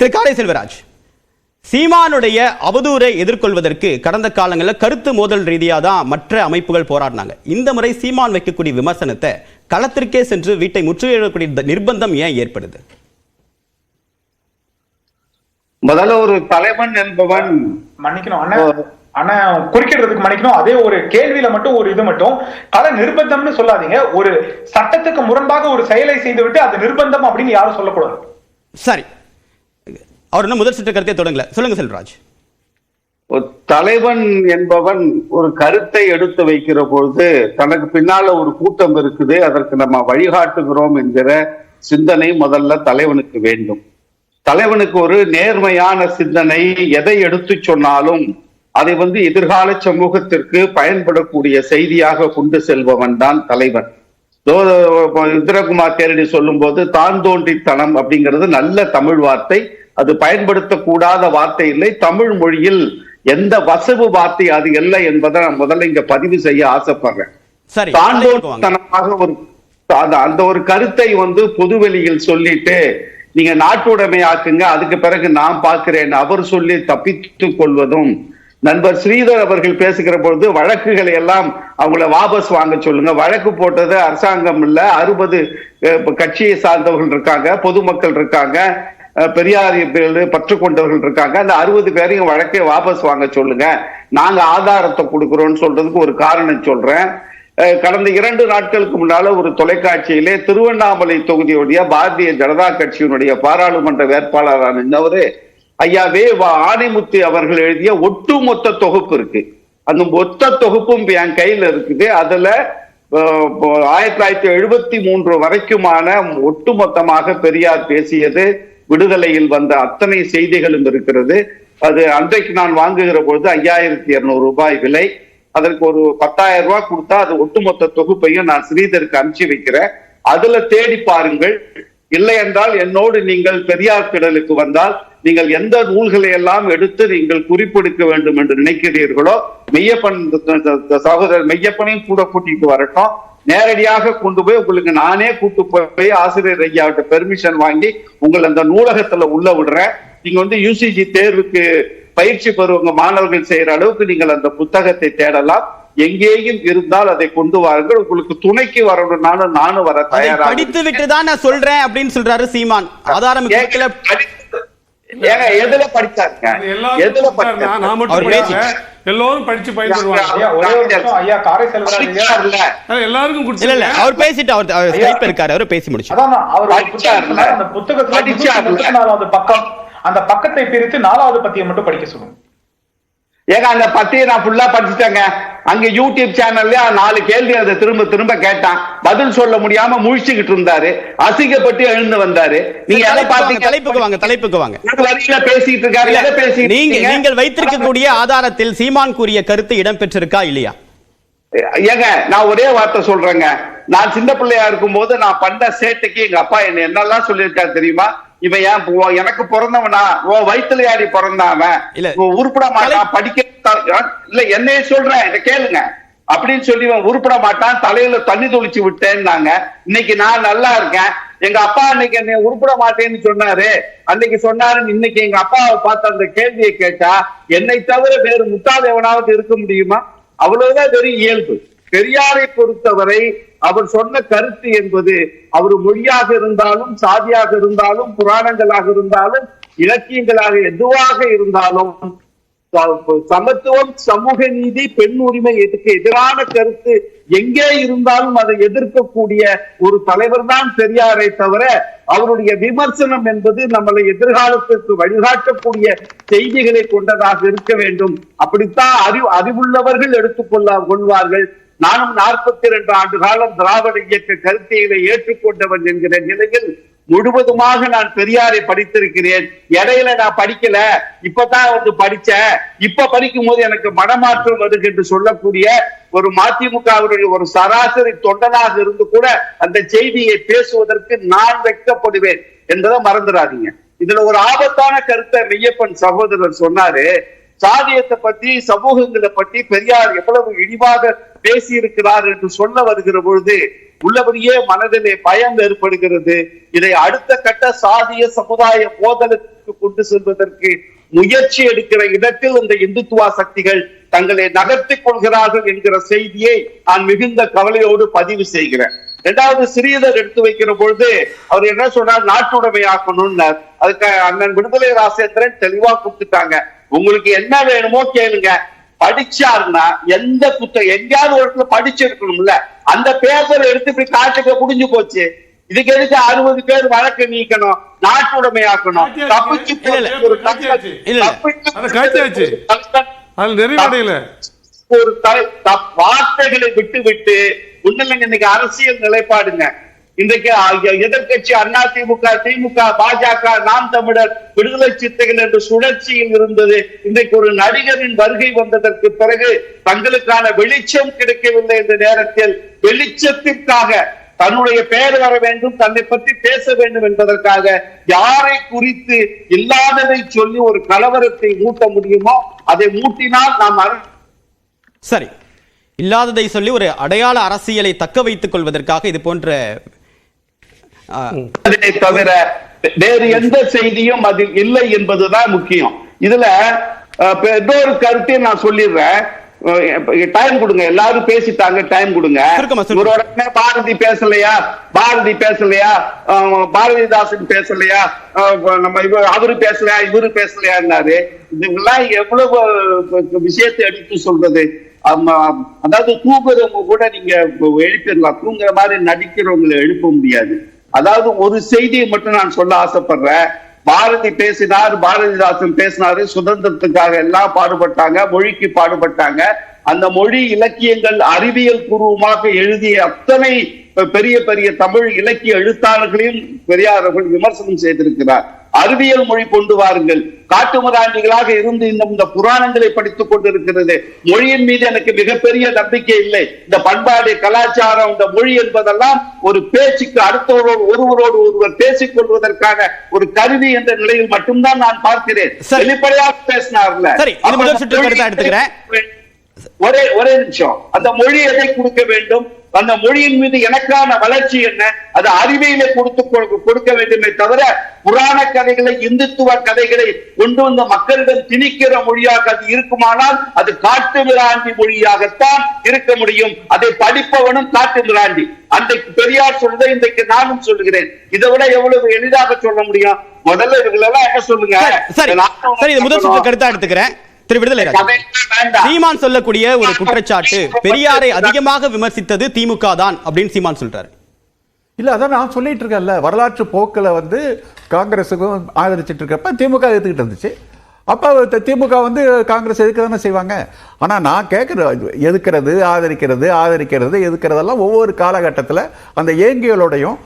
திரு காரை செல்வராஜ், சீமானுடைய அவதூறை எதிர்கொள்வதற்கு கடந்த காலங்களில் கருத்து மோதல் ரீதியாக தான் மற்ற அமைப்புகள் போராடினாங்க. இந்த முறை சீமான் வைக்கக்கூடிய விமர்சனத்தை களத்திற்கே சென்று வீட்டை முற்றுகையிடக்கூடிய நிர்பந்தம் ஏன் ஏற்படுது? முதல்ல ஒரு தலைவன் என்பவன் மன்னிக்கணும் ஆனா குறிக்கிறதுக்கு மன்னிக்கணும், அதே ஒரு கேள்வியில மட்டும் ஒரு இது மட்டும் கள நிர்பந்தம்னு சொல்லாதீங்க. ஒரு சட்டத்துக்கு முரண்பாக ஒரு செயலை செய்துவிட்டு அது நிர்பந்தம் அப்படின்னு யாரும் சொல்லக்கூடாது. சரி, அவர் இன்னும் முதல் சுற்று கருத்தை தொடங்கல, சொல்லுங்க செல்வராஜ். ஒரு தலைவன் என்பவன் ஒரு கருத்தை எடுத்து வைக்கிற பொழுது தனக்கு பின்னால ஒரு கூட்டம் இருக்குது, அதற்கு நம்ம வழிகாட்டுகிறோம் என்கிற சிந்தனை முதல்ல தலைவனுக்கு வேண்டும். தலைவனுக்கு ஒரு நேர்மையான சிந்தனை, எதை எடுத்து சொன்னாலும் அதை எதிர்கால சமூகத்திற்கு பயன்படக்கூடிய செய்தியாக கொண்டு செல்பவன் தான் தலைவன். இந்திரகுமார் தேரடி சொல்லும் போது தான் தோன்றித்தனம் அப்படிங்கிறது நல்ல தமிழ் வார்த்தை. அது பயன்படுத்தக்கூடாத வார்த்தை இல்லை. தமிழ் மொழியில் எந்த வசவு வார்த்தை அது இல்லை என்பதை நான் முதல்ல இங்க பதிவு செய்ய ஆசைப்படுறேன். தான் தோன்றித்தனமாக அந்த ஒரு கருத்தை பொதுவெளியில் சொல்லிட்டு நீங்க நாட்டுடைமை ஆக்குங்க, அதுக்கு பிறகு நான் பார்க்கிறேன் அவர் சொல்லி தப்பித்துக் கொள்வதும், நண்பர் ஸ்ரீதர் அவர்கள் பேசுகிற பொழுது வழக்குகளை எல்லாம் அவங்கள வாபஸ் வாங்க சொல்லுங்க. வழக்கு போட்டது அரசாங்கம் இல்ல, 60 கட்சியை சார்ந்தவர்கள் இருக்காங்க, பொதுமக்கள் இருக்காங்க, பெரியார் பற்று கொண்டவர்கள் இருக்காங்க. அந்த 60 பேரையும் வழக்கை வாபஸ் வாங்க சொல்லுங்க, நாங்க ஆதாரத்தை கொடுக்கிறோம்னு சொல்றதுக்கு ஒரு காரணம் சொல்றேன். கடந்த 2 நாட்களுக்கு முன்னால ஒரு தொலைக்காட்சியிலே திருவண்ணாமலை தொகுதியுடைய பாரதிய ஜனதா கட்சியினுடைய பாராளுமன்ற வேட்பாளரான இன்னவரு ஐயா வே ஆணைமுத்து அவர்கள் எழுதிய ஒட்டுமொத்த தொகுப்பு இருக்கு. அந்த மொத்த தொகுப்பும் என் கையில இருக்குது. அதுல 1973 வரைக்குமான ஒட்டுமொத்தமாக பெரியார் பேசியது, விடுதலையில் வந்த அத்தனை செய்திகளும் இருக்கிறது. அது அன்றைக்கு நான் வாங்குகிற பொழுது 5200 ரூபாய் விலை. அதற்கு ஒரு 10,000 ரூபாய் கொடுத்தா அது ஒட்டுமொத்த தொகுப்பையும் நான் ஸ்ரீதருக்கு அனுப்பிச்சு வைக்கிறேன். அதுல தேடி பாருங்கள். இல்லை என்றால் என்னோடு நீங்கள் பெரியார் திடலுக்கு வந்தால் நீங்கள் எந்த நூல்களை எல்லாம் எடுத்து நீங்கள் குறிப்பெடுக்க வேண்டும் என்று நினைக்கிறீர்களோ, மெய்யப்பன் சகோதரர் மெய்யப்பனையும் கூட கூட்டிட்டு வரட்டும், நேரடியாக கொண்டு போய் உங்களுக்கு நானே கூட்டு போய் ஆசிரியர் ஐயாவிட்ட பெர்மிஷன் வாங்கி உங்களை அந்த நூலகத்துல உள்ள விடுறேன். நீங்க யூசிஜி தேர்வுக்கு பயிற்சி பெறுவங்க மாணவர்கள் செய்யற அளவுக்கு நீங்கள் அந்த புத்தகத்தை தேடலாம். எங்கேயும் இருந்தால் அதை கொண்டு வாருங்கள். உங்களுக்கு துணைக்கு வரணும், நானும் வர தயாரா. படித்து விட்டு தான் நான் சொல்றேன் அப்படின்னு சொல்றாரு சீமான். ஆதாரம் எதுல படிச்சாங்க? எதுல படிச்சாங்க? எல்லாரும் படிச்சு பயன்படுவாங்க. எல்லாருக்கும் அவர் பேசிட்டு அவர் ஸ்கைப் இருக்காரு, அவர் பேசி முடிச்சு. அந்த புத்தகத்துல பக்கம், அந்த பக்கத்தை பிரித்து 4வது பத்தியை மட்டும் படிக்க சொல்லுங்க. ஏங்க அந்த பத்தியை நான் ஃபுல்லா படிச்சுட்டேங்க. அங்க யூடியூப் சேனல்ல 4 கேள்வி அதை திரும்ப திரும்ப கேட்டான், பதில் சொல்ல முடியாம முழிச்சுக்கிட்டு இருந்தாரு, அசிங்கப்பட்டு எழுந்து வந்தாரு. நீங்க எதை பாத்தீங்க? தலைப்புக்கு வாங்க. பேசிட்டு இருக்காரு. நீங்கள் வைத்திருக்கக்கூடிய ஆதாரத்தில் சீமான் கூறிய கருத்து இடம்பெற்றிருக்கா இல்லையா? ஏங்க நான் ஒரே வார்த்தை சொல்றேங்க. நான் சின்ன பிள்ளையா இருக்கும் போது நான் பண்ண சேட்டைக்கு எங்க அப்பா என்னெல்லாம் சொல்லியிருக்காரு தெரியுமா? இவன் எனக்கு பிறந்தவனா, வயிற்றுல யாரி பிறந்தாவன், உருப்பட மாட்டான், படிக்க இல்ல என்னைய சொல்றேன், இதை கேளுங்க அப்படின்னு சொல்லி உருப்பட மாட்டான், தலையில தண்ணி தொளிச்சு விட்டேன்னாங்க. இன்னைக்கு நான் நல்லா இருக்கேன். எங்க அப்பா அன்னைக்கு என்னை உருப்பட மாட்டேன்னு சொன்னாரு, அன்னைக்கு சொன்னாரு. இன்னைக்கு எங்க அப்பாவை பார்த்து அந்த கேள்வியை கேட்டா என்னை தவிர வேறு முட்டாளவனாவது இருக்க முடியுமா? அவ்வளவுதான் வெறும் இயல்பு. பெரியாரை பொறுத்தவரை அவர் சொன்ன கருத்து என்பது அவர் மொழியாக இருந்தாலும், சாதியாக இருந்தாலும், புராணங்களாக இருந்தாலும், இலக்கியங்களாக எதுவாக இருந்தாலும், சமத்துவம், சமூக நீதி, பெண் உரிமை எதிரான கருத்து எங்கே இருந்தாலும் அதை எதிர்க்கக்கூடிய ஒரு தலைவர் தான் பெரியாரை தவிர அவருடைய விமர்சனம் என்பது நம்மளை எதிர்காலத்திற்கு வழிகாட்டக்கூடிய செய்திகளை கொண்டதாக இருக்க வேண்டும். அப்படித்தான் அறிவுள்ளவர்கள் கொள்வார்கள். நானும் 42 ஆண்டு காலம் திராவிட இயக்க கருத்தியலை ஏற்றுக்கொண்டவன் என்கிற நிலையில் முழுவதுமாக நான் பெரியாரை படித்திருக்கிறேன். இடையில நான் படிக்கல, இப்பதான் படிச்சேன். இப்ப படிக்கும் போது எனக்கு மனமாற்றம் வருது என்று சொல்லக்கூடிய ஒரு மதிமுகவுடைய ஒரு சராசரி தொண்டனாக இருந்து கூட அந்த செய்தியை பேசுவதற்கு நான் வெட்கப்படுவேன் என்பதை மறந்துடாதீங்க. இதுல ஒரு ஆபத்தான கருத்தை மெய்யப்பன் சகோதரர் சொன்னாரு. சாதியத்தை பற்றி சமூகங்களை பற்றி பெரியார் எவ்வளவு இழிவாக பேசி இருக்கிறார் என்று சொல்ல வருகிற பொழுது உள்ளபடியே மனதிலே பயம் ஏற்படுகிறது. இதை அடுத்த கட்ட சாதிய சமுதாய மோதலுக்கு கொண்டு செல்வதற்கு முயற்சி எடுக்கிற இடத்தில் இந்த இந்துத்துவ சக்திகள் தங்களை நகர்த்திக் கொள்கிறார்கள் என்கிற செய்தியை நான் மிகுந்த கவலையோடு பதிவு செய்கிறேன். இரண்டாவது, சிறியதர் எடுத்து வைக்கிற பொழுது அவர் என்ன சொன்னார், நாட்டுடைமையாக்கணும்னு. அதுக்கு அண்ணன் விடுதலை ராசேந்திரன் தெளிவா கொடுத்துட்டாங்க, உங்களுக்கு என்ன வேணுமோ கேளுங்க. படிச்சாருன்னா எந்த புத்தகம் எங்கேயாவது ஒரு இடத்துல படிச்சிருக்கணும்ல, அந்த பேப்பர் எடுத்து இப்படி காட்டுக்க முடிஞ்சு போச்சு. இதுக்கு எதுக்கு 60 பேர் வழக்கு நீக்கணும், நாட்டுடைமையாக்கணும்? தப்பிச்சு ஒரு வார்த்தைகளை விட்டு விட்டு ஒண்ணுலங்க இன்னைக்கு அரசியல் நிலைப்பாடுங்க. இன்றைக்கு எதிர்கட்சி அதிமுக, திமுக, பாஜக, நாம் தமிழர், விடுதலை சிறுத்தைகள் என்ற சுழற்சியில் இருந்தது. இன்றைக்கு ஒரு நடிகரின் வருகை வந்ததற்கு பிறகு தங்களுக்கான வெளிச்சம் கிடைக்கவில்லை என்ற நேரத்தில் வெளிச்சத்திற்காக தன்னுடைய பெயர் வர வேண்டும், தன்னை பற்றி பேச வேண்டும் என்பதற்காக யாரை குறித்து இல்லாததை சொல்லி ஒரு கலவரத்தை மூட்ட முடியுமோ அதை மூட்டினால் நாம் சரி, இல்லாததை சொல்லி ஒரு அடையாள அரசியலை தக்க வைத்துக் கொள்வதற்காக இது போன்ற தவிர வேறு எந்த செய்தியும் அதில் இல்லை என்பதுதான் முக்கியம். இதுல இன்னொரு கருத்தையும் நான் சொல்லிடுறேன். டைம் கொடுங்க, எல்லாரும் பேசிட்டாங்க, டைம் கொடுங்க. பாரதி பேசலையா, பாரதி பேசலையா, பாரதிதாசன் பேசலையா, நம்ம அவரு பேசலையா, இவரு பேசலையான்னாரு. இதெல்லாம் எவ்வளவு விஷயத்தை எடுத்து சொல்றது. அதாவது தூங்குறவங்க கூட நீங்க எழுப்பிடலாம், தூங்குற மாதிரி நடிக்கிறவங்களை எழுப்ப முடியாது. அதாவது ஒரு செய்தியை மட்டும் நான் சொல்ல ஆசைப்படுறேன். பாரதி பேசினார், பாரதிதாசன் பேசினாரு, சுதந்திரத்துக்காக எல்லாம் பாடுபட்டாங்க, மொழிக்கு பாடுபட்டாங்க. அந்த மொழி இலக்கியங்கள் அறிவியல் பூர்வமாக எழுதிய அத்தனை பெரிய பெரிய தமிழ் இலக்கிய எழுத்தாளர்களையும் பெரியார் அவர்கள் விமர்சனம் செய்திருக்கிறார். அறிவியல் மொழி கொண்டு வாருங்கள். காட்டுமிராண்டிகளாக இருந்து இந்த புராணங்களை படித்துக் கொண்டிருக்கிறது. மொழியின் மீது எனக்கு மிகப்பெரிய நம்பிக்கை இல்லை. இந்த பண்பாடு, கலாச்சாரம், இந்த மொழி என்பதெல்லாம் ஒரு பேச்சுக்கு அடுத்தவரோடு ஒருவரோடு ஒருவர் பேசிக் கொள்வதற்கான ஒரு கருவி என்ற நிலையில் மட்டும்தான் நான் பார்க்கிறேன். வெளிப்படையாக பேசினார்ல, ஒரே நிமிஷம். அந்த மொழி எதை கொடுக்க வேண்டும், அந்த மொழியின் மீது எனக்கான வளர்ச்சி என்ன, அது அறிவியலை கொடுக்க வேண்டுமே தவிர புராண கதைகளை, இந்துத்துவ கதைகளை கொண்டு வந்த மக்களிடம் திணிக்கிற மொழியாக அது இருக்குமானால் அது காட்டு மிராண்டி மொழியாகத்தான் இருக்க முடியும். அதை படிப்பவனும் காட்டு மிராண்டி. அன்றைக்கு பெரியார் சொல்றதை இன்றைக்கு நானும் சொல்லுகிறேன். இதை விட எவ்வளவு எளிதாக சொல்ல முடியும்? முதல்ல இவங்களெல்லாம் என்ன சொல்லுங்க. முதல் சுற்று கருத்தா எடுத்துக்கிறேன். திரு விடுதலை சீமான் சொல்லக்கூடிய ஒரு குற்றச்சாட்டு, பெரியாரை அதிகமாக விமர்சித்தது திமுக தான் அப்படின்னு சீமான் சொல்றாரு. இல்ல, அதான் நான் சொல்லிட்டு இருக்கேன்ல, வரலாற்று போக்கில் காங்கிரஸுக்கும் ஆதரிச்சிட்டு இருக்கப்ப திமுக எதிர்த்துக்கிட்டு இருந்துச்சு. அப்போ திமுக காங்கிரஸ் எதுக்க தானே செய்வாங்க. ஆனால் நான் கேட்குறது, எதுக்கிறது, ஆதரிக்கிறது, எதுக்கிறதெல்லாம் ஒவ்வொரு காலகட்டத்தில் அந்த ஏங்கிகளோடையும்